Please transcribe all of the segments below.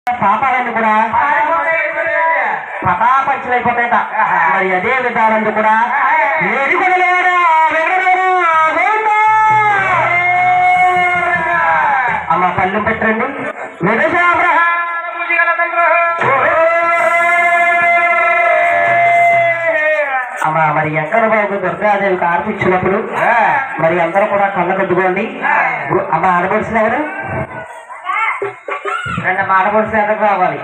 పాపాలన్నీ కూడా పటాపంచలైపోతాయట. మరి అదే విధానంలో కూడా అమ్మ పళ్ళు పెట్టండి. అమ్మ మరి ఎక్కడ బాబు దుర్గాదేవికి ఆర్పించినప్పుడు మరి అందరూ కూడా కళ్ళ కట్టుకోండి. అమ్మ ఆడపడుచులు ఎవరు రెండు ఆడపడుచులు ఎక్కడికి రావాలి.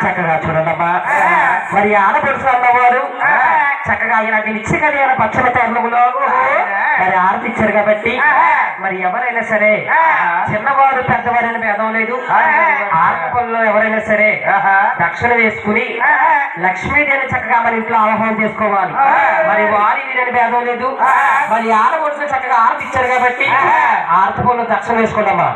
చక్కగా చూడండమ్మా. మరి ఆడపడుచు అన్నవారు చక్కగా ఇలాంటి నిత్యకళ్యాణ పచ్చల తరుణంలో మరి ఆరతి ఇచ్చారు కాబట్టి మరి ఎవరైనా సరే చిన్నవారు పెద్దవారైన భేదం లేదు. ఆరతి పనుల్లో ఎవరైనా సరే దక్షిణ వేసుకుని లక్ష్మీదేవిని చక్కగా మన ఇంట్లో ఆవాహనం చేసుకోవాలి. మరి వారి వీరని భేదం లేదు. మరి ఆడపడుచు చక్కగా ఆరతి ఇచ్చారు కాబట్టి ఆరతి పనులు దక్షిణ వేసుకోండమ్మా.